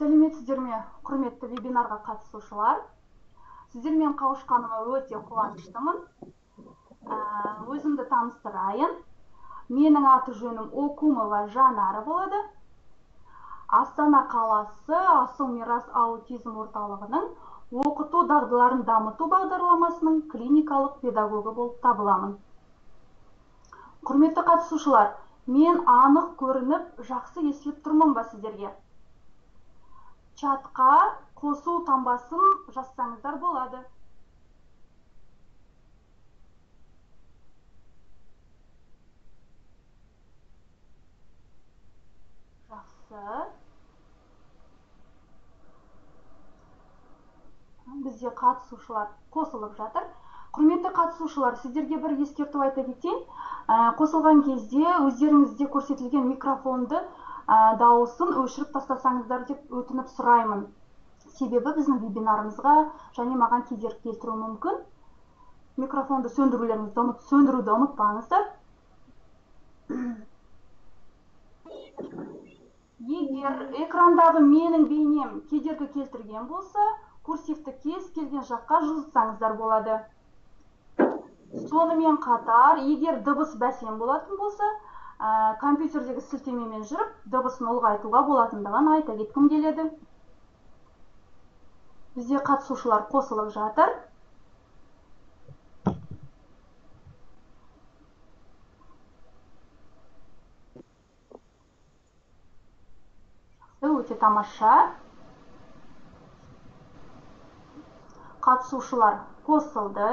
Сәлеметсіздер ме, құрметті вебинарға қатысушылар. Сіздермен қауышқаныма өте қуаныштымын. Өзімді таныстырайын. Менің аты жөнім Окумова Жанара болады. Астана қаласы Асыл Мирас аутизм орталығының оқыту дағдыларын дамыту бағдарламасының клиникалық педагогі болып табыламын. Құрметті қатысушылар, мен анық көрініп, жақсы естіліп тұрмын ба сіздерге? Чатқа қосу таңбасын жазсаңыздар болады. Жақсы. Бізде қатысушылар қосылып жатыр. Құрметті қатысушылар, сіздерге бір ескерту айта кетейін. Қосылған кезде өздеріңізде көрсетілген микрофонды дауысын өшіріп тастасаңыздар деп өтініп сұраймын. Себебі біздің вебинарымызға және маған кедергі келтіруі мүмкін. Микрофонды сөндіруді ұмытпаңыздар. Егер экрандағы менің бейнем кедергі келтірген болса, курсивті кез келген жаққа жылжытсаңыздар болады. Сонымен қатар, егер дыбыс бәсең болатын болса, компьютердегі сілтемемен жүріп, дыбысын ұлғайтуға болатындығын айта кеткім келеді. Бізде қатысушылар қосылып жатыр. Өте тамаша. Қатысушылар қосылды.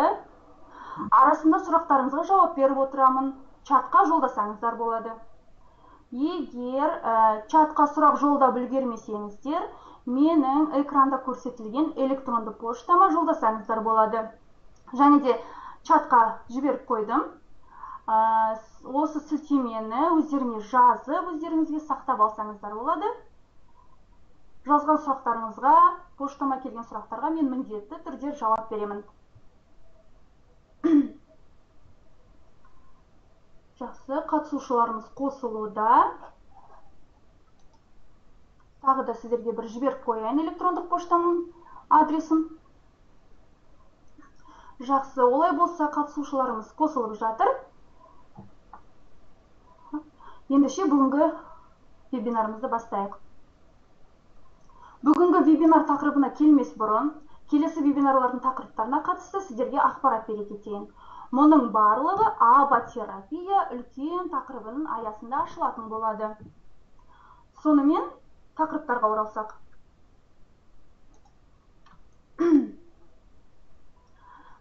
Арасында сұрақтарыңызға жауап беріп отырамын. Чатқа жолдасаңыздар болады. Егер чатқа сұрақ жолдап үлгермесеңіздер, менің экранда көрсетілген электронды поштама жолдасаңыздар болады. Және де чатқа жіберіп қойдым. Осы сілтемені өздеріңе жазып, өздеріңізге сақтап алсаңыздар болады. Жазған сұрақтарыңызға, поштама келген сұрақтарға мен міндетті түрде жауап беремін. Жақсы, қатысушыларымыз қосылуда. Тағы да сіздерге бір жіберіп қояйын электрондық поштаның адресін. Жақсы, олай болса қатысушыларымыз қосылып жатыр. Ендеше бүгінгі вебинарымызды бастайық. Бүгінгі вебинар тақырыбына келмес бұрын, келесі вебинарлардың тақырыптарына қатысты сіздерге ақпарат бере кетейін. Мұның барлығы аботерапия үлкен тақырыбының аясында ашылатын болады. Сонымен тақырыптарға оралсақ.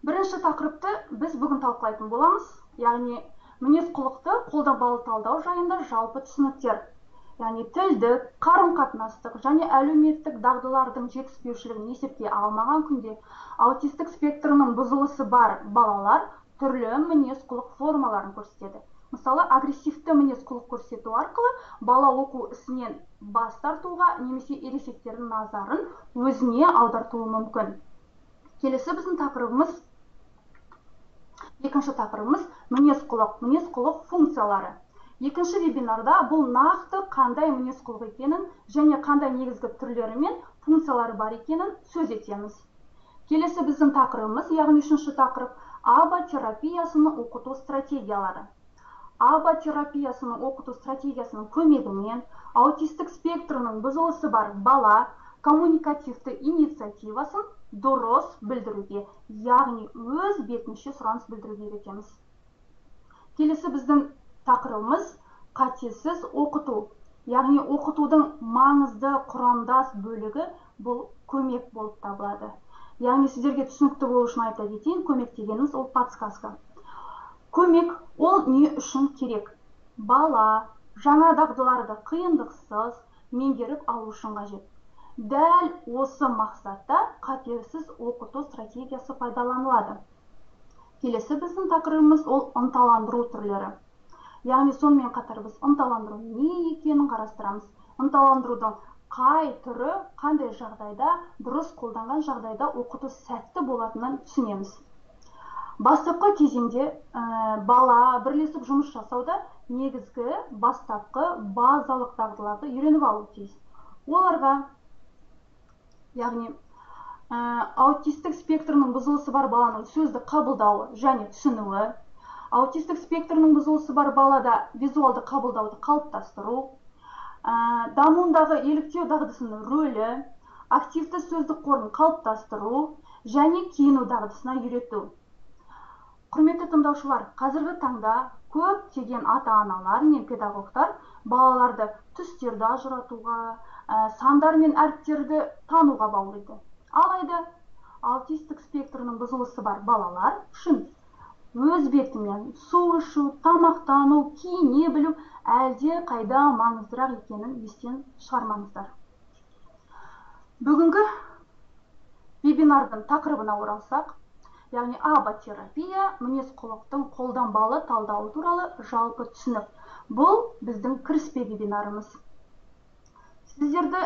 Бірінші тақырыпты біз бүгін талқылайтын боламыз. Яғни мінез-құлықты қолданбалы талдау жайында жалпы түсініктер. Яғни тілдік, қарым-қатынастық және әлеуметтік дағдылардың жетіспеушілігін есепке алмаған күнде аутистік спектрінің бұзылысы бар балалар түрлі мінез-құлық формаларын көрсетеді. Мысалы, агрессивті мінез-құлық көрсету арқылы бала оқу ісінен бас тартуға немесе ересектердің назарын өзіне аудартуы мүмкін. Келесі біздің тақырыбымыз, екінші тақырыбымыз мінез-құлық функциялары. Екінші вебинарда бұл нақты қандай мінез-құлық екенін және қандай негізгі түрлері мен функциялары бар екенін сөз етеміз. Келесі біздің тақырыбымыз, яғни үшінші тақырып, аботерапиясының оқыту стратегиялары. Аботерапиясының оқыту стратегиясының көмегімен аутистік спектрінің бұзылысы бар бала коммуникативті инициативасын дұрыс білдіруге, яғни өз бетінше сұраныс білдіруге үйретеміз. Келесі біздің тақырыбымыз қатесіз оқыту. Яғни оқытудың маңызды құрамдас бөлігі бұл көмек болып табылады. Яғни сіздерге түсінікті болу үшін айта кетейін, көмек дегеніміз ол подсказка. Көмек ол не үшін керек? Бала жаңа дағдыларды қиындықсыз меңгеріп алу үшін қажет. Дәл осы мақсатта қатесіз оқыту стратегиясы пайдаланылады. Келесі біздің тақырыбымыз ол ынталандыру түрлері. Яғни сонымен қатар біз ынталандыру не екенін қарастырамыз. Ынталандырудың қай түрі, қандай жағдайда, дұрыс қолданған жағдайда оқыту сәтті болатынын түсінеміз. Бастапқы кезеңде бала бірлесіп жұмыс жасауда негізгі бастапқы базалық дағдыларды үйреніп алу тиіс. Оларға яғни аутистік спектрінің бұзылысы бар баланың сөзді қабылдауы және түсінуі, аутистік спектрінің бұзылысы бар балада визуалды қабылдауды қалыптастыру, дамуындағы еліктеу дағдысының рөлі, активті сөздік қорын қалыптастыру және киіну дағдысына үйрету. Құрметті тыңдаушылар, қазіргі таңда көптеген ата-аналар мен педагогтар балаларды түстерді ажыратуға, сандар мен әріптерді тануға баулиды. Алайда аутистік спектрінің бұзылысы бар балалар үшін өз бетімен су ішу, тамақтану, киіне білу әлде қайда маңыздырақ екенін естен шығармаңыздар. Бүгінгі вебинардың тақырыбына оралсақ, яғни аба-терапия, мінез-құлықтың қолданбалы талдауы туралы жалпы түсінік. Бұл біздің кіріспе вебинарымыз. Сіздерді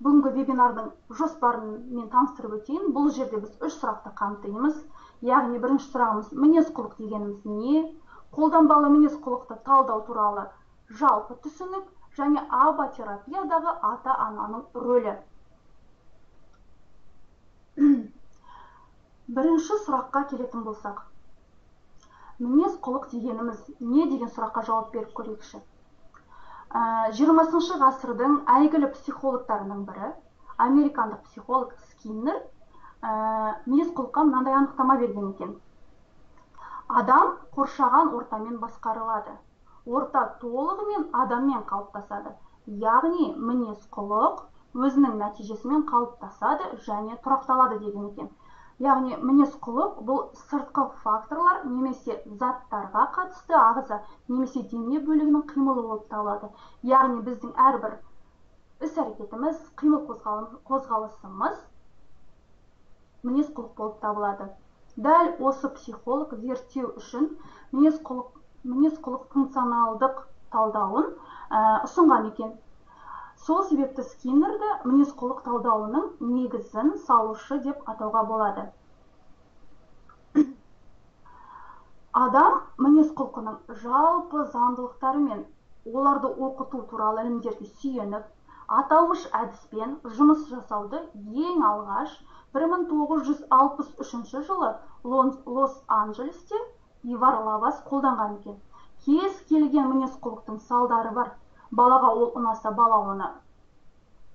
бүгінгі вебинардың жоспарымен таныстырып өтейін. Бұл жерде біз 3 сұрақты қамтимыз. Яғни бірінші сұрағымыз мінез-құлық дегеніміз не? Қолданбалы мінез-құлықты талдау туралы жалпы түсінік және аба-терапиядағы ата-ананың рөлі. Бірінші сұраққа келетін болсақ, мінез-құлық дегеніміз не деген сұраққа жауап беріп көрейікші. 20 ғасырдың әйгілі психологтарының бірі, американдық психолог Скиннер, мінез-құлыққа мынандай анықтама берген екен. Адам қоршаған ортамен басқарылады. Орта толығымен адаммен қалыптасады. Яғни мінез-құлық өзінің нәтижесімен қалыптасады және тұрақталады деген екен. Яғни мінез-құлық бұл сыртқы факторлар немесе заттарға қатысты ағза немесе дене бөлігінің қимылы болып табылады. Яғни біздің әрбір іс-әрекетіміз, қимыл қозғалысымыз мінез-құлық болып табылады. Дәл осы психолог зерттеу үшін мінез-құлық функционалдық талдауын ұсынған екен. Сол себепті Скиннерді мінез-құлық талдауының негізін салушы деп атауға болады. Адам мінез-құлқының жалпы заңдылықтары мен оларды оқыту туралы ілімдерге сүйеніп, аталмыш әдіспен жұмыс жасауды ең алғаш 1963 жылы Лос-Анджелесте Ивар Лавас қолданған екен. Кез келген мінез-құлықтың салдары бар. Балаға ол ұнаса, бала оны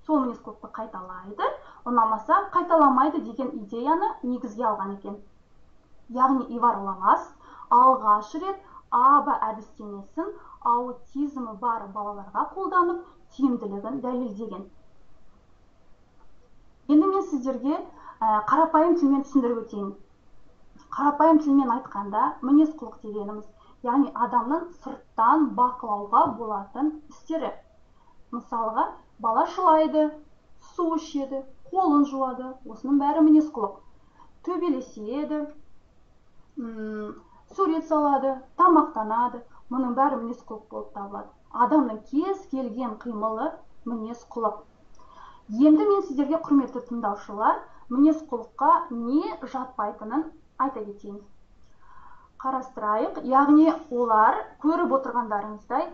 сол мінез-құлықты қайталайды, ұнамаса қайталамайды деген идеяны негізге алған екен. Яғни Ивар Лавас алғаш рет аба әдістемесін аутизмі бар балаларға қолданып, тиімділігін дәлелдеген. Енді мен сіздерге қарапайым тілмен түсіндіріп өтейін. Қарапайым тілмен айтқанда, мінез-құлық дегеніміз, яғни адамның сырттан бақылауға болатын істері. Мысалға, бала жылайды, су ішеді, қолын жуады, осының бәрі мінез-құлық. Төбелеседі, сурет салады, тамақтанады, мұның бәрі мінез-құлық болып табылады. Адамның кез келген қимылы мінез-құлық. Енді мен сіздерге, құрметті тыңдаушылар, мінез-құлыққа не жатпайтынын айта кетейін. Қарастырайық, яғни олар көріп отырғандарыңыздай,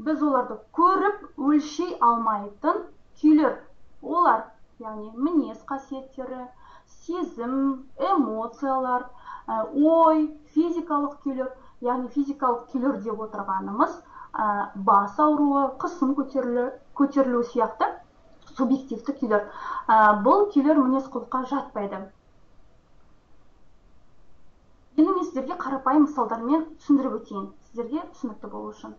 біз оларды көріп өлшей алмайтын күйлер. Олар, яғни мінез қасиеттері, сезім, эмоциялар, ой, физикалық күйлер, яғни физикалық күйлер деп отырғанымыз бас ауруы, қысым көтерілу сияқты субъективті күйлер. Бұл күйлер мінез-құлыққа жатпайды. Енді мен сіздерге қарапайым мысалдармен түсіндіріп өтейін, сіздерге түсінікті болу үшін.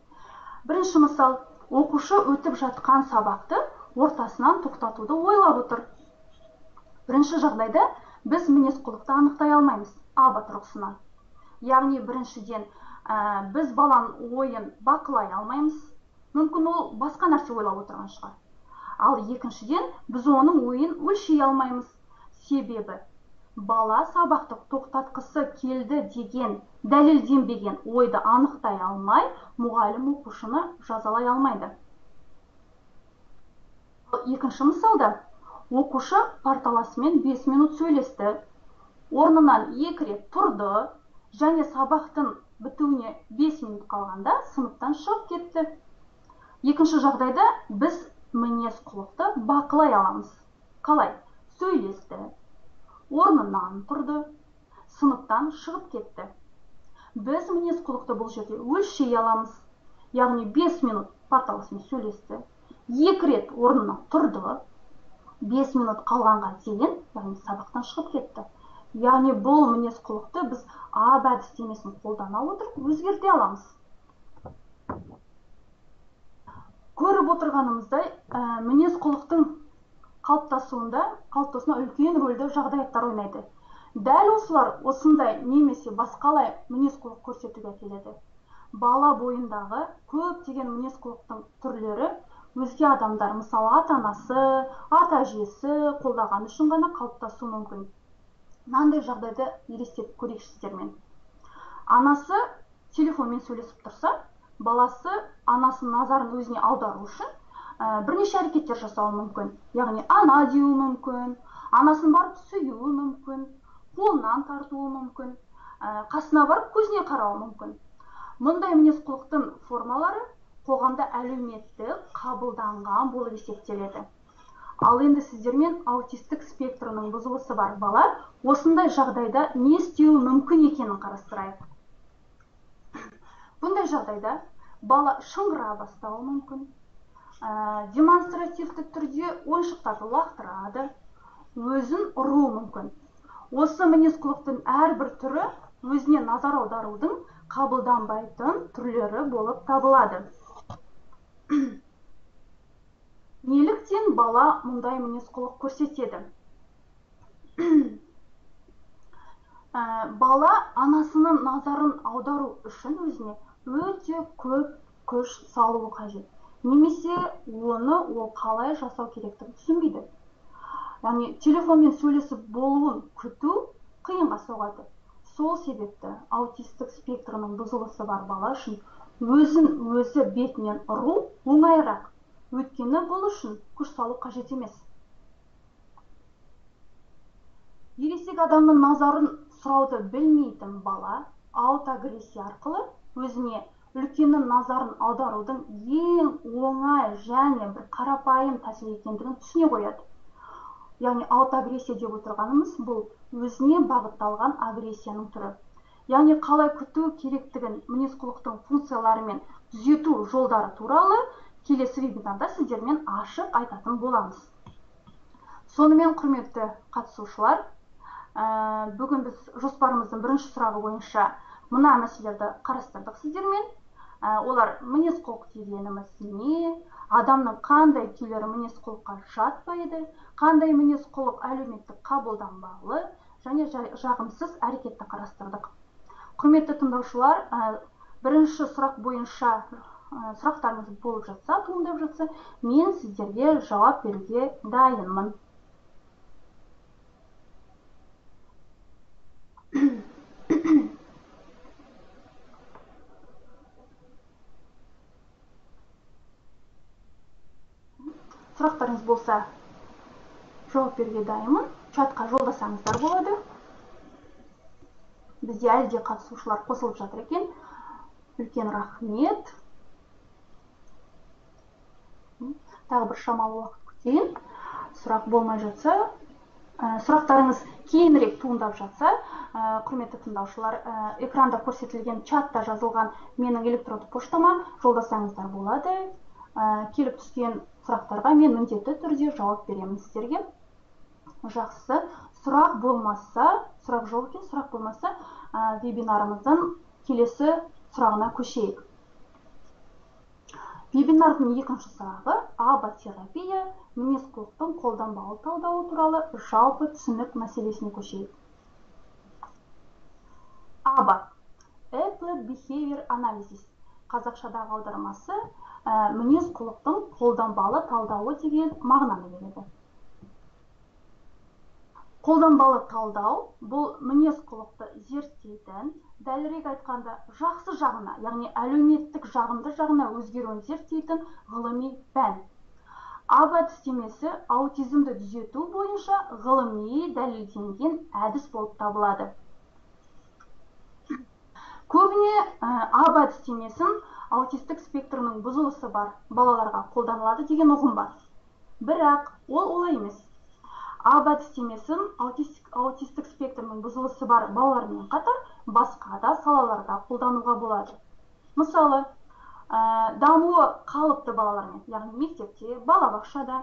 Бірінші мысал, оқушы өтіп жатқан сабақты ортасынан тоқтатуды ойлап отыр. Бірінші жағдайда біз мінез-құлықты анықтай алмаймыз, аба тұрғысынан. Яғни біріншіден біз баланың ойын бақылай алмаймыз, мүмкін ол басқа нәрсе ойлап отырған шығар. Ал екіншіден біз оның ойын өлшей алмаймыз, себебі бала сабақты тоқтатқысы келді деген дәлелденбеген ойды анықтай алмай, мұғалім оқушыны жазалай алмайды. Екінші мысалда, оқушы парталасымен 5 минут сөйлесті, орнынан 2 рет тұрды және сабақтың бітуіне 5 минут қалғанда сыныптан шығып кетті. Екінші жағдайда біз мінез-құлықты бақылай аламыз. Қалай? сөйлесті, орнынан тұрды, сыныптан шығып кетті. Біз мінез құлықты бұл жерде өлшей аламыз. Яғни 5 минут порталысымен сөйлесті, 2 рет орнынан тұрды, 5 минут қалғанға дейін, яғни сабақтан шығып кетті. Яғни бұл мінез құлықты біз ап әдістемесін қолдана отырып өзгерте аламыз. Көріп отырғанымыздай, мінез құлықтың қалыптасуына үлкен рөлді жағдаяттар ойнайды. Дәл осылар осындай немесе басқалай мінез құлық көрсетуге әкеледі. Бала бойындағы көптеген мінез құлықтың түрлері өзге адамдар, мысалы ата-анасы, ата-әжесі қолдаған үшін ғана қалыптасуы мүмкін. Мынандай жағдайды елестетіп көрейік сіздермен. Анасы телефонмен сөйлесіп тұрса, баласы анасының назарын өзіне аудару үшін бірнеше әрекеттер жасауы мүмкін. Яғни ана деуі мүмкін, анасын барып сүюі мүмкін, қолынан тартуы мүмкін, қасына барып көзіне қарауы мүмкін. Мұндай мінез құлықтың формалары қоғамда әлеуметтік қабылданған болып есептеледі. Ал енді сіздермен аутистік спектрінің бұзылысы бар бала осындай жағдайда не істеуі мүмкін екенін қарастырайық. Бұндай жағдайда бала шыңғыра бастауы мүмкін, демонстративті түрде ойыншықтарды лақтырады, өзін ұруы мүмкін. Осы мінез құлықтың әрбір түрі өзіне назар аударудың қабылданбайтын түрлері болып табылады. Неліктен бала мұндай мінез құлық көрсетеді? Бала анасының назарын аудару үшін өзіне өте көп күш салуы қажет. Немесе оны ол қалай жасау керектігін түсінбейді. Яғни телефонмен сөйлесіп болуын күту қиынға соғады. Сол себепті аутистік спектрінің бұзылысы бар бала үшін өзін өзі бетінен ұру оңайырақ. Өйткені бұл үшін күш салу қажет емес. Ересек адамның назарын сұрауды білмейтін бала аутоагрессия арқылы өзіне үлкеннің назарын аударудың ең оңай және бір қарапайым тәсіл екендігін түсіне қояды. Яғни аутоагрессия деп отырғанымыз бұл өзіне бағытталған агрессияның түрі. Яғни қалай күту керектігін мінез құлықтың функциялары мен түзету жолдары туралы келесі вебинарда сіздермен ашық айтатын боламыз. Сонымен құрметті қатысушылар, бүгін біз жоспарымыздың бірінші сұрағы бойынша мына мәселелерді қарастырдық сіздермен. Олар мінез құлық дегеніміз не, адамның қандай күйлері мінез құлыққа жатпайды, қандай мінез құлық әлеуметтік қабылданбалы және жағымсыз әрекетті қарастырдық. Құрметті тыңдаушылар, бірінші сұрақ бойынша сұрақтарыңыз болып жатса, туындап жатса, мен сіздерге жауап беруге дайынмын. Сұрақтарыңыз болса, жауап беруге дайынмын. Чатқа жолдасаңыздар болады. Бізде әлі де қатысушылар қосылып жатыр екен. Үлкен рахмет. Тағы бір шамалы уақыт күтейін. Сұрақ болмай жатса, сұрақтарыңыз кейінірек туындап жатса, құрметті тыңдаушылар, экранда көрсетілген чатта жазылған менің электронды поштама жолдасаңыздар болады. Келіп түскен сұрақтарға мен міндетті түрде жауап беремін сіздерге. Жақсы. Сұрақ болмаса, сұрақ жоқ екен, сұрақ болмаса, вебинарымыздың келесі сұрағына көшейік. Вебинардың екінші сұрағы АБА-терапия мінез құлықтың қолданбалы талдауы туралы жалпы түсінік мәселесіне көшейік. АБА Applied Behavior Analysis қазақшадағы аудармасы мінез құлықтың қолданбалы талдауы деген мағынаны береді. Қолданбалы талдау бұл мінез құлықты зерттейтін, дәлірек айтқанда жақсы жағына, яғни әлеуметтік жағымды жағына өзгеруін зерттейтін ғылыми пән. АБА әдістемесі аутизмді түзету бойынша ғылыми дәлелденген әдіс болып табылады. Көбіне АБА әдістемесін аутистік спектрінің бұзылысы бар балаларға қолданылады деген ұғым бар. Бірақ ол олай емес. АБ әдістемесін аутистік спектрінің бұзылысы бар балалармен қатар басқа да салаларда қолдануға болады. Мысалы, дамуы қалыпты балалармен, яғни мектепте, балабақшада,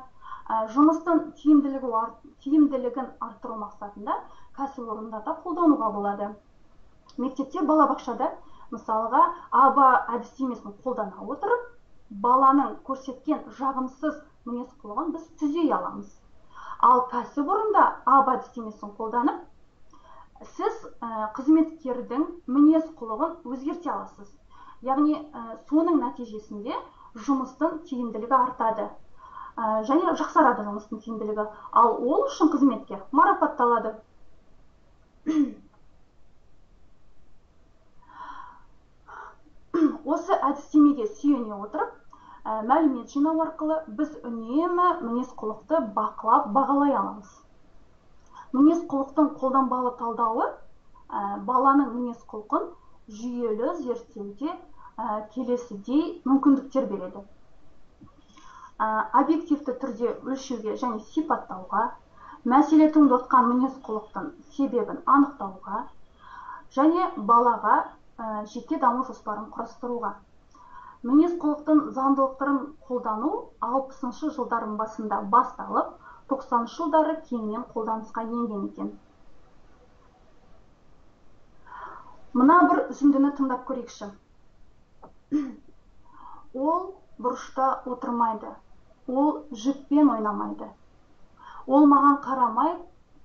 жұмыстың тиімділігін арттыру мақсатында кәсіпорындарда қолдануға болады. Мектепте, балабақшада, мысалға, АБ әдістемесін қолдана отырып, баланың көрсеткен жағымсыз мінез-құлығын біз түзей аламыз. Ал кәсіпорында АБ әдістемесін қолданып, сіз қызметкердің мінез-құлығын өзгерте аласыз. Яғни, соның нәтижесінде жұмыстың тиімділігі артады. Және жақсарады жұмыстың тиімділігі. Ал ол үшін қызметкер марапатталады. Осы әдістемеге сүйене отырып, мәлімет жинау арқылы біз үнемі мінез-құлықты бақылап, бағалай аламыз. Мінез-құлықтың қолданбалы талдауы баланың мінез-құлқын жүйелі зерттеуде келесідей мүмкіндіктер береді. Объективті түрде өлшеуге және сипаттауға, мәселе туындатқан мінез-құлықтың себебін анықтауға және балаға жеке даму жоспарын құрастыруға. Мінез-құлықтың заңдылықтарын қолдану 60-шы жылдардың басында басталып, 90-шы жылдары кеңінен қолданысқа енген екен. Мына бір үзіндіні тыңдап көрейікші. Ол бұрышта отырмайды, ол жіппен ойнамайды. Ол маған қарамай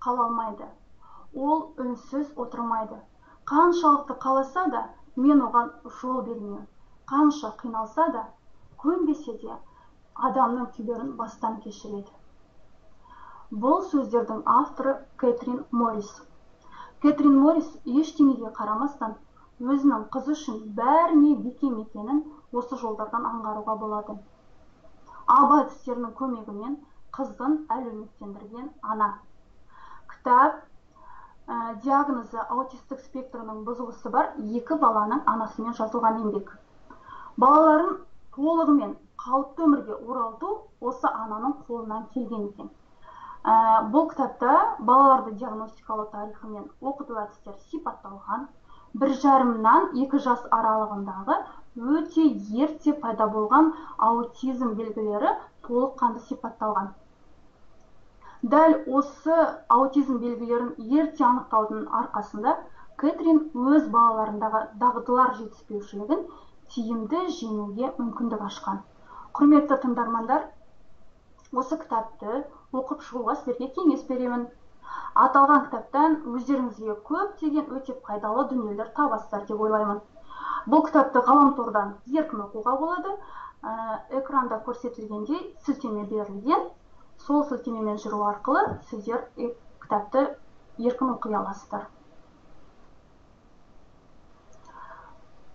қала алмайды. Ол үнсіз отырмайды. Қаншалықты қаласа да, мен оған жол бермеймін. Қанша қиналса да, көнбесе де, адамның күйлерін бастан кешіреді. Бұл сөздердің авторы Кэтрин Моррис. Кэтрин Моррис ештеңеге қарамастан, өзінің қызы үшін бәріне бекем екенін осы жолдардан аңғаруға болады. АБ әдістерінің көмегімен қызын әлеуметтендірген ана. Кітап диагнозы аутистік спектрінің бұзылысы бар 2 баланың анасымен жазылған еңбек. Балаларын толығымен қалыпты өмірге оралту осы ананың қолынан келген екен. Бұл кітапта балаларды диагностикалау тарихы мен оқыту әдістері сипатталған, 1,5-нан 2 жас аралығындағы өте ерте пайда болған аутизм белгілері толыққанды сипатталған. Дәл осы аутизм белгілерін ерте анықтаудың арқасында Кэтрин өз балаларындағы дағдылар жетіспеушілігін тиімді жеңуге мүмкіндік ашқан. Құрметті тыңдармандар, осы кітапты оқып шығуға сіздерге кеңес беремін. Аталған кітаптан өздеріңізге көптеген өте пайдалы дүниелер табасыздар деп ойлаймын. Бұл кітапты ғаламтордан еркін оқуға болады. Экранда көрсетілгендей сілтеме берілген. Сол сілтемемен жүру арқылы сіздер кітапты еркін оқи аласыздар.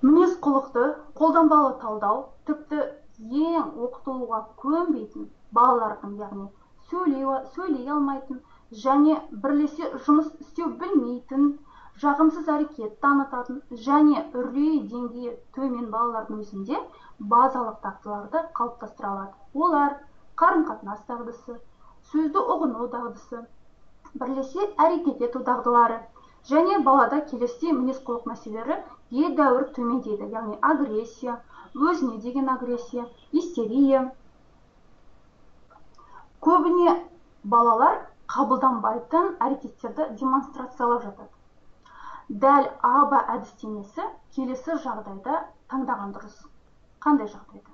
Мінез-құлықты қолданбалы талдау тіпті ең оқытылуға көнбейтін балалардың, яғни сөйлей алмайтын және бірлесе жұмыс істеу білмейтін, жағымсыз әрекет танытатын және үрлей деңгейі төмен балалардың өзінде базалық дағдыларды қалыптастыра алады. Олар қарым-қатынас дағдысы, сөзді ұғыну дағдысы, бірлесе әрекет ету дағдылары және балада келесі мінез-құлық мәселелері едәуір төмендейді, яғни агрессия, өзіне деген агрессия, истерия. Көбіне балалар қабылданбайтын әрекеттерді демонстрациялап жатады. Дәл АБ әдістемесі келесі жағдайда таңдаған дұрыс. Қандай жағдайда?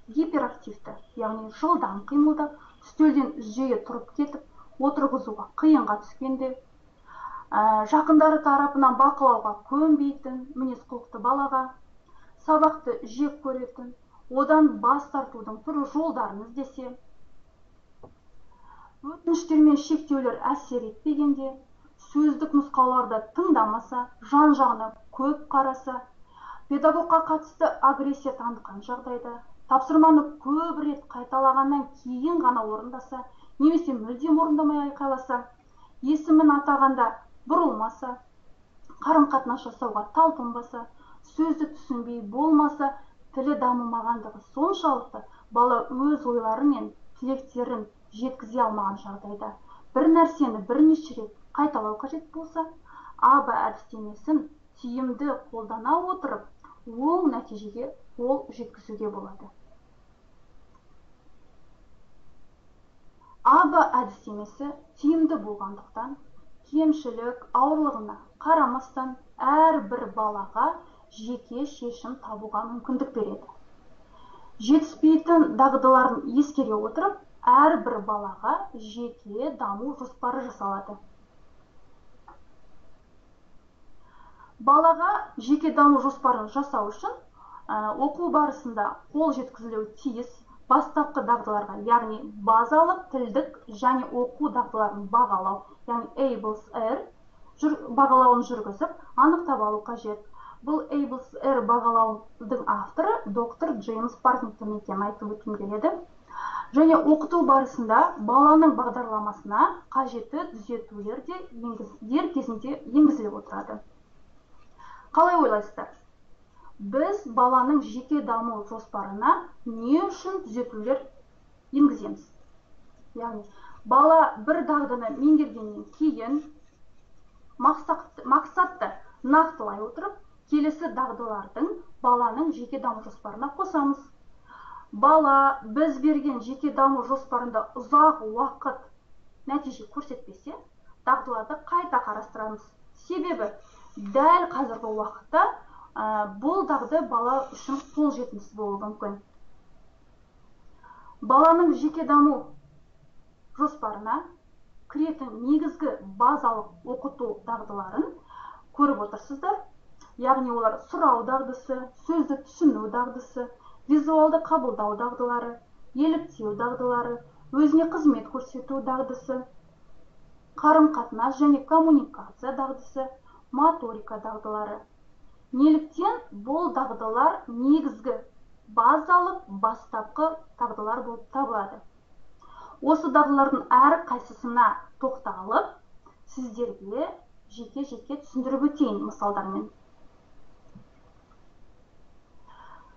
Гиперактивті, яғни жылдам қимылдап, үстелден жиі тұрып кетіп, отырғызуға қиынға түскенде, жақындары тарапынан бақылауға көнбейтін мінез-құлықты балаға, сабақты жек көретін, одан бас тартудың түрлі жолдарын іздесе, өтініштер мен шектеулер әсер етпегенде, сөздік нұсқауларды тыңдамаса, жан-жағына көп қараса, педагогқа қатысты агрессия танытқан жағдайда, тапсырманы көп рет қайталағаннан кейін ғана орындаса, немесе мүлдем орындамай айқайласа, есімін атағанда бұрылмаса, қарым-қатынас жасауға талпынбаса, сөзді түсінбей болмаса, тілі дамымағандығы соншалықты бала өз ойлары мен тілектерін жеткізе алмаған жағдайда, бір нәрсені бірнеше рет қайталау қажет болса, АБ әдістемесін тиімді қолдана отырып, оң нәтижеге қол жеткізуге болады. АБ әдістемесі тиімді болғандықтан, кемшілік, ауырлығына қарамастан әрбір балаға жеке шешім табуға мүмкіндік береді. Жетіспейтін дағдыларын ескере отырып, әрбір балаға жеке даму жоспары жасалады. Балаға жеке даму жоспарын жасау үшін оқу барысында қол жеткізілуі тиіс бастапқы дағдыларға, яғни базалық тілдік және оқу дағдыларын бағалау, яғни ABLS-R бағалауын жүргізіп, анықтап алу қажет. Бұл ABLS-R бағалаудың авторы доктор Джеймс Паркинсон екенін айтып өткім келеді. Және оқыту барысында баланың бағдарламасына қажетті түзетулер де дер кезінде енгізіліп отырады. Қалай ойлайсыздар? Біз баланың жеке даму жоспарына не үшін түзетулер енгіземіз? Яғни, бала бір дағдыны меңгергеннен кейін мақсатты нақтылай отырып, келесі дағдылардың баланың жеке даму жоспарына қосамыз. Бала біз берген жеке даму жоспарында ұзақ уақыт нәтиже көрсетпесе, дағдыларды қайта қарастырамыз. Себебі, дәл қазіргі уақытта бұл дағды бала үшін қол жетімсіз болуы мүмкін. Баланың жеке даму жоспарына кіретін негізгі базалық оқыту дағдыларын көріп отырсыздар. Яғни олар сұрау дағдысы, сөзді түсіну дағдысы, визуалды қабылдау дағдылары, еліктеу дағдылары, өзіне қызмет көрсету дағдысы, қарым-қатынас және коммуникация дағдысы, моторика дағдылары. Неліктен бұл дағдылар негізгі базалық бастапқы дағдылар болып табылады. Осы дағдылардың әр қайсысына тоқталып, сіздерге жеке-жеке түсіндіріп өтейін мысалдармен.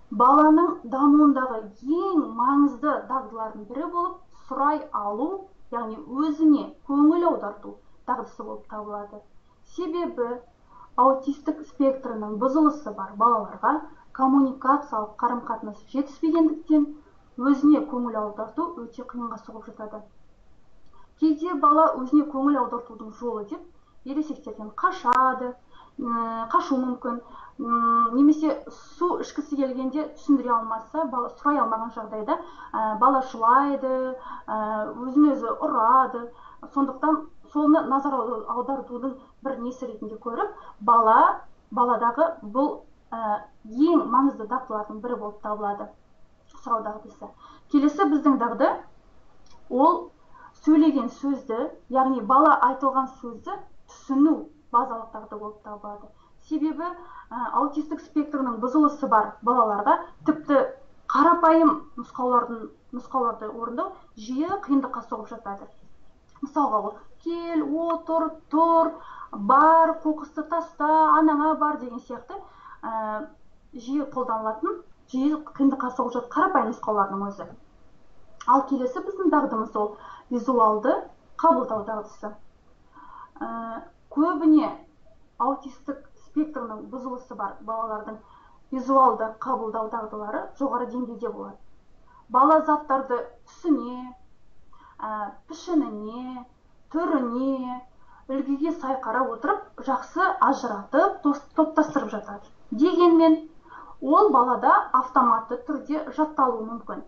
Баланың дамуындағы ең маңызды дағдылардың бірі болып сұрай алу, яғни өзіне көңіл аударту дағдысы болып табылады. Себебі, аутистік спектрінің бұзылысы бар балаларға коммуникациялық қарым-қатынас жетіспегендіктен өзіне көңіл аударту өте қиынға соғып жатады. Кейде бала өзіне көңіл аудартудың жолы деп ересектерден қашады, қашу мүмкін, немесе су ішкісі келгенде түсіндіре алмаса, сұрай алмаған жағдайда бала жылайды, өзін-өзі ұрады. Сондықтан соны назар аудартудың бір несі ретінде көріп, баладағы бұл ең маңызды дағдылардың бірі болып табылады, сұрау дағдысы. Келесі біздің дағды, ол сөйлеген сөзді, яғни бала айтылған сөзді түсіну базалық дағды болып табылады. Себебі аутистік спектрінің бұзылысы бар балаларға тіпті қарапайым нұсқауларды орындау жиі қиындыққа соғып жатады. Мысалға, кел, отыр, тұр, бар, қоқысты таста, анаңа бар деген сияқты жиі қолданылатын, жиі қиындыққа соғып жатқан қарапайым нұсқаулардың өзі. Ал келесі біздің дағдымыз ол визуалды қабылдау дағдысы. Көбіне аутистік спектрінің бұзылысы бар балалардың визуалды қабылдау дағдылары жоғары деңгейде болады. Бала заттарды түсіне, пішініне, түріне, үлгіге сай қарап отырып, жақсы ажыратып, топтастырып жатады. Дегенмен, ол балада автоматты түрде жатталуы мүмкін.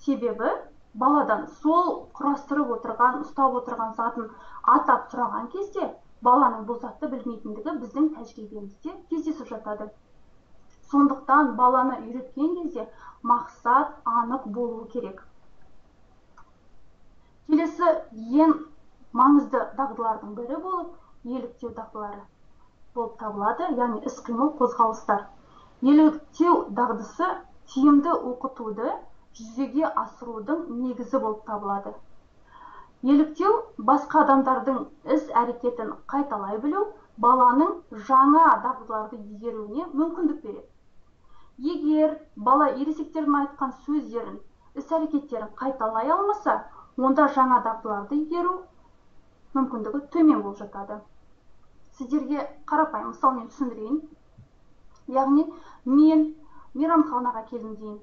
Себебі, баладан сол құрастырып отырған, ұстап отырған затын атап сұраған кезде, баланың бұл затты білмейтіндігі біздің тәжірибемізде кездесіп жатады. Сондықтан баланы үйреткен кезде мақсат анық болуы керек. Келесі ең маңызды дағдылардың бірі болып, еліктеу дағдылары болып табылады, яғни іс-қимыл қозғалыстар. Еліктеу дағдысы тиімді оқытуды жүзеге асырудың негізі болып табылады. Еліктеу басқа адамдардың іс-әрекетін қайталай білу баланың жаңа дағдыларды игеруіне мүмкіндік береді. Егер бала ересектердің айтқан сөздерін, іс-әрекеттерін қайталай алмаса, онда жаңа дағдыларды игеру мүмкіндігі төмен болып жатады. Сіздерге қарапайым мысалмен түсіндірейін. Яғни мен мейрамханаға келдім дейін.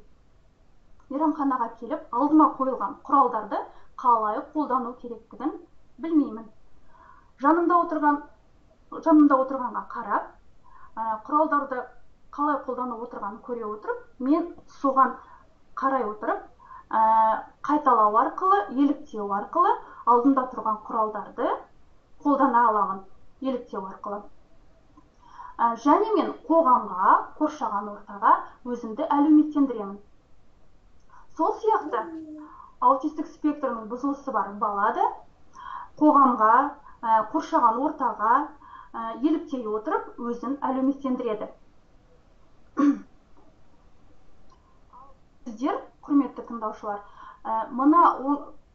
Мейрамханаға келіп, алдыма қойылған құралдарды қалай қолдану керектігін білмеймін. Жанымда отырғанға қарап, құралдарды қалай қолдану отырғанын көре отырып, мен соған қарай отырып, қайталау арқылы, еліктеу арқылы алдымда тұрған құралдарды қолдана аламын, еліктеу арқылы. Және мен қоғамға, қоршаған ортаға өзімді әлеуметтендіремін. Сол сияқты аутистік спектрінің бұзылысы бар бала да қоғамға, қоршаған ортаға еліктей отырып өзін әлеуметтендіреді. Сіздер, құрметті тыңдаушылар, мына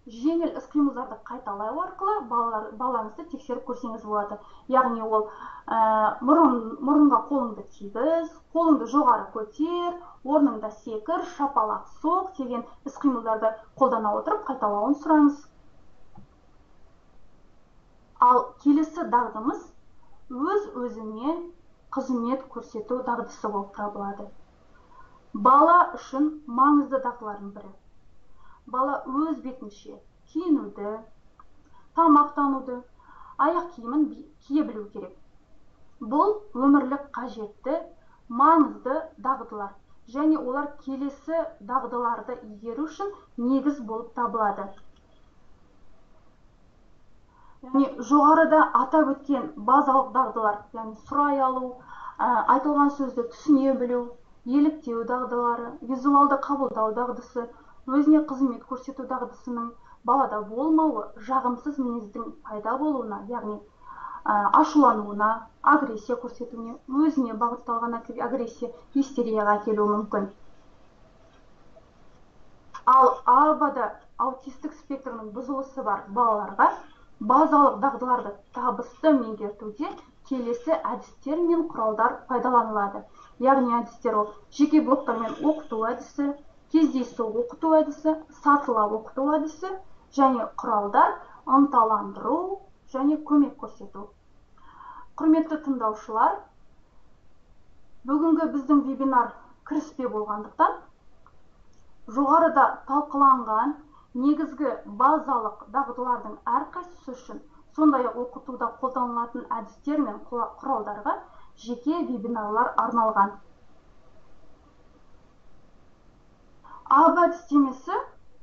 жеңіл іс-қимылдарды қайталау арқылы балаңызды тексеріп көрсеңіз болады. Яғни ол мұрынға қолыңды тигіз, қолыңды жоғары көтер, орныңда секір, шапалақ соқ деген іс-қимылдарды қолдана отырып қайталауын сұраңыз. Ал келесі дағдымыз өз-өзіне қызмет көрсету дағдысы болып табылады. Бала үшін маңызды дағдылардың бірі. Бала өз бетінше киінуді, тамақтануды, аяқ киімін кие білу керек. Бұл өмірлік қажетті, маңызды дағдылар, және олар келесі дағдыларды игеру үшін негіз болып табылады. Яғни жоғарыда атап өткен базалық дағдылар, яғни сұрай алу, айтылған сөзді түсіне білу, еліктеу дағдылары, визуалды қабылдау дағдысы, өзіне қызмет көрсету дағдысының балада болмауы жағымсыз мінездің пайда болуына, яғни ашулануына, агрессия көрсетуіне, өзіне бағытталған агрессия, истерияға әкелуі мүмкін. Ал АБА-да аутистік спектрінің бұзылысы бар балаларға базалық дағдыларды табысты меңгертуде келесі әдістер мен құралдар пайдаланылады. Яғни әдістер ол жеке блоктармен оқыту әдісі, кездейсоқ оқыту әдісі, сатылап оқыту әдісі және құралдар ынталандыру және көмек көрсету. Құрметті тыңдаушылар, бүгінгі біздің вебинар кіріспе болғандықтан, жоғарыда талқыланған негізгі базалық дағдылардың әрқайсысы үшін, сондай-ақ оқытуда қолданылатын әдістер мен құралдарға жеке вебинарлар арналған. АБА әдістемесі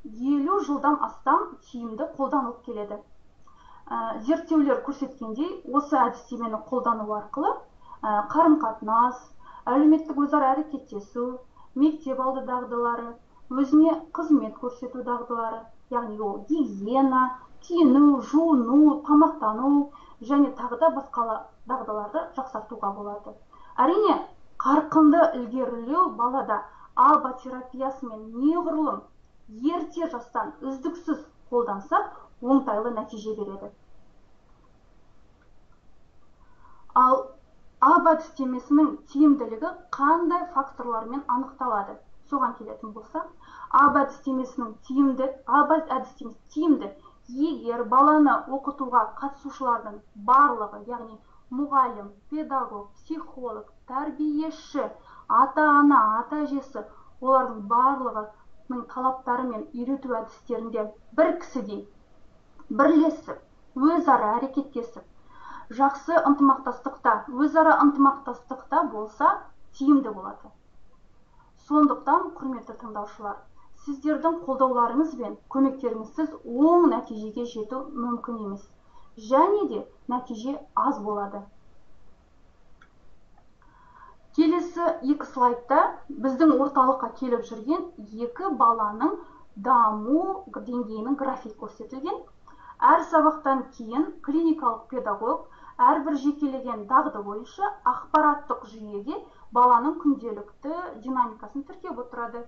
50 жылдан астам тиімді қолданылып келеді. Зерттеулер көрсеткендей, осы әдістемені қолдану арқылы қарым-қатынас, әлеуметтік өзара әрекеттесу, мектеп алды дағдылары, өзіне қызмет көрсету дағдылары, яғни ол гигиена, киіну, жуыну, тамақтану және тағы да басқа дағдыларды жақсартуға болады. Әрине, қарқынды ілгерілеу балада АБА терапиясымен неғұрлым ерте жастан үздіксіз қолдансақ, оңтайлы нәтиже береді. Ал АБА әдістемесінің тиімділігі қандай факторлармен анықталады? Соған келетін болсақ, АБА әдістемесінің тиімді, егер баланы оқытуға қатысушылардың барлығы, яғни мұғалім, педагог, психолог, тәрбиеші, ата-ана, ата-әжесі, олардың барлығының талаптары мен үйрету әдістерінде бір кісідей бірлесіп, өзара әрекеттесіп, жақсы ынтымақтастықта, өзара ынтымақтастықта болса, тиімді болады. Сондықтан, құрметті тыңдаушылар, сіздердің қолдауларыңыз бен көмектеріңізсіз оң нәтижеге жету мүмкін емес. Және де нәтиже аз болады. Келесі екі слайдта біздің орталыққа келіп жүрген екі баланың даму деңгейінің график көрсетілген. Әр сабақтан кейін клиникалық педагог әрбір жекелеген дағды бойынша ақпараттық жүйеге баланың күнделікті динамикасын тіркеп отырады.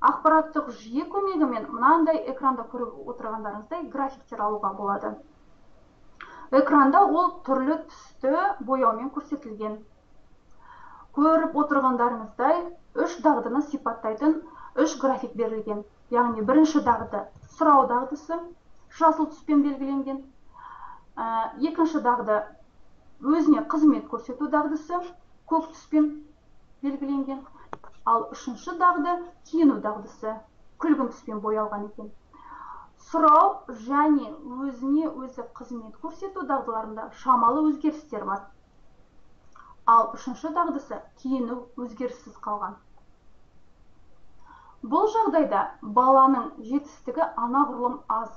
Ақпараттық жүйе көмегімен мынандай экранда көріп отырғандарыңыздай графиктер алуға болады. Экранда ол түрлі түсті бояумен көрсетілген. Көріп отырғандарыңыздай 3 дағдыны сипаттайтын 3 график берілген. Яғни бірінші дағды сұрау дағдысы, жасыл түспен белгіленген. Екінші дағды өзіне қызмет көрсету дағдысы көк түспен белгіленген. Ал үшінші дағды киіну дағдысы күлгін түспен боялған екен. Сұрау және өзіне өзі қызмет көрсету дағдыларында шамалы өзгерістер бар. Ал үшінші дағдысы киіну өзгеріссіз қалған. Бұл жағдайда баланың жетістігі анағұрлым аз.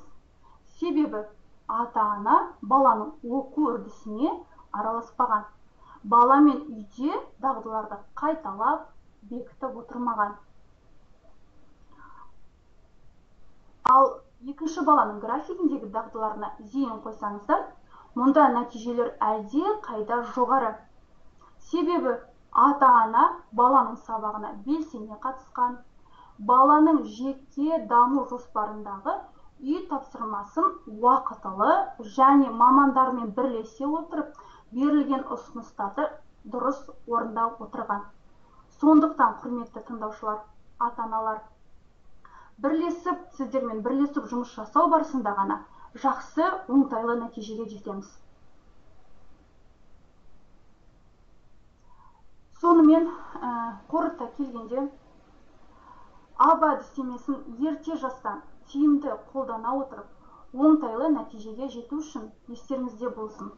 Себебі ата-ана баланың оқу үрдісіне араласпаған. Баламен үйде дағдыларды қайталап, бекітіп отырмаған. Ал екінші баланың графигіндегі дағдыларына зейін қойсаңыздар, мұнда нәтижелер әлде қайда жоғары. Себебі ата-ана баланың сабағына белсене қатысқан, баланың жеке даму жоспарындағы үй тапсырмасын уақытылы және мамандармен бірлесе отырып берілген ұсыныстарды дұрыс орындап отырған. Сондықтан, құрметті тыңдаушылар, ата-аналар, сіздермен бірлесіп жұмыс жасау барысында ғана жақсы, оңтайлы нәтижеге жетеміз. Сонымен, қорыта келгенде, АБА әдістемесін ерте жастан тиімді қолдана отырып, оңтайлы нәтижеге жету үшін естеріңізде болсын.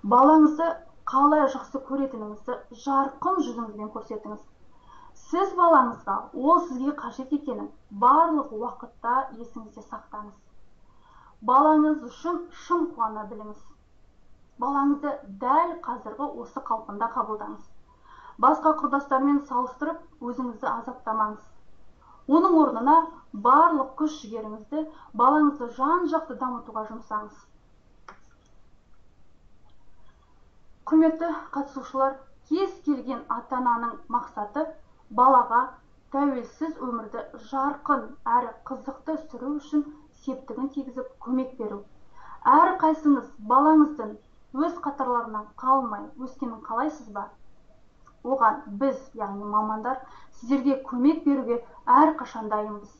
Балаңызды қалай жақсы көретініңізді жарқын жүзіңізбен көрсетіңіз. Сіз балаңызға ол сізге қажет екенін барлық уақытта есіңізде сақтаңыз. Балаңыз үшін шын қуана біліңіз. Балаңызды дәл қазіргі осы қалпында қабылдаңыз. Басқа құрдастармен салыстырып, өзіңізді азаптамаңыз. Оның орнына барлық күш жігеріңізді балаңызды жан-жақты дамытуға жұмсаңыз. Құрметті қатысушылар, кез келген ата-ананың мақсаты балаға тәуелсіз өмірді жарқын әрі қызықты сүру үшін септігін тигізіп көмек беру. Әр қайсыңыз балаңыздың өз қатарларынан қалмай өскенін қалайсыз ба? Оған біз, яғни мамандар, сіздерге көмек беруге әрқашан дайынбыз.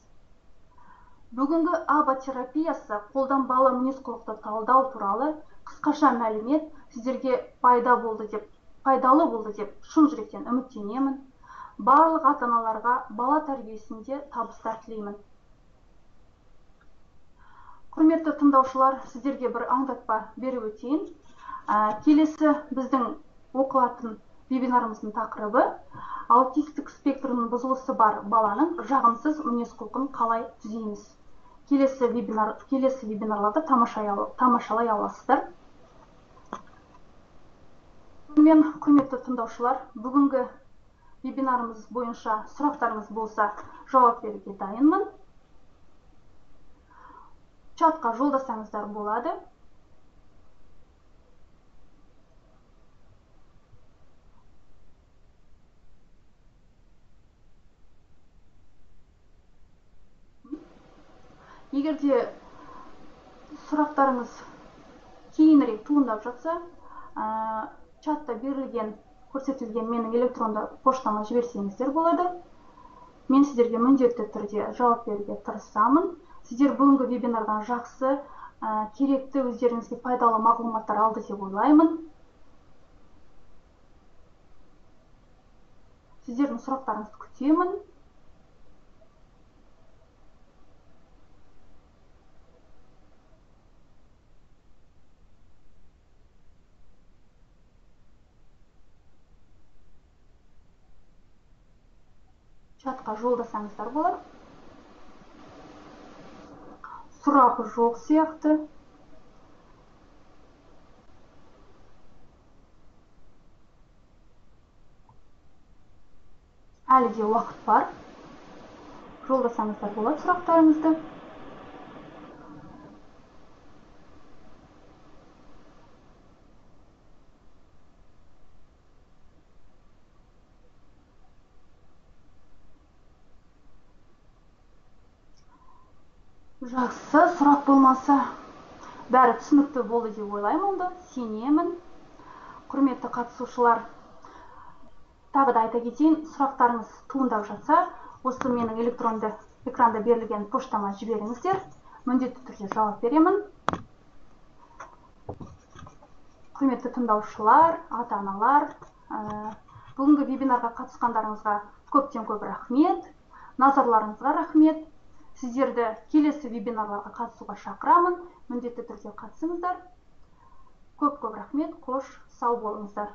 Бүгінгі АБА терапиясы қолданбалы мінез-құлықты талдау туралы қысқаша мәлімет сіздерге пайдалы болды деп шын жүректен үміттенемін. Барлық ата-аналарға бала тәрбиесінде табыстар тілеймін. Құрметті тыңдаушылар, сіздерге бір аңдатпа беріп өтейін. Келесі біздің оқылатын вебинарымыздың тақырыбы аутистік спектрінің бұзылысы бар баланың жағымсыз мінез-құлқын қалай түзейміз. Келесі вебинарларды тамашалай аласыздар. Сонымен, құрметті тыңдаушылар, бүгінгі вебинарымыз бойынша сұрақтарыңыз болса, жауап беруге дайынмын. Чатқа жолдасаңыздар болады. Егерде сұрақтарыңыз кейінірек туындап жатса, чатта көрсетілген менің электронды поштама жіберсеңіздер болады. Мен сіздерге міндетті түрде жауап беруге тырысамын. Сіздер бүгінгі вебинардан жақсы, керекті, өздеріңізге пайдалы мағлұматтар алды деп ойлаймын. Сіздердің сұрақтарыңызды күтемін. Чатқа жолдасаңыздар болар. Сұрағы жоқ сияқты. Әлі де уақыт бар. Жолдасаңыздар болады сұрақтарыңызды. Жақсы, сұрақ болмаса, бәрі түсінікті болды деп ойлаймын онда, сенемін. Құрметті қатысушылар, тағы да айта кетейін, сұрақтарыңыз туындап жатса, осы менің электронды экранда берілген поштама жіберіңіздер. Міндетті түрде жауап беремін. Құрметті тыңдаушылар, ата-аналар, бүгінгі вебинарға қатысқандарыңызға көптен көп рахмет. Назарларыңызға рахмет. Сіздерді келесі вебинарларға қатысуға шақырамын. Міндетті түрде қатысыңыздар. Көп рахмет. Қош, сау болыңыздар.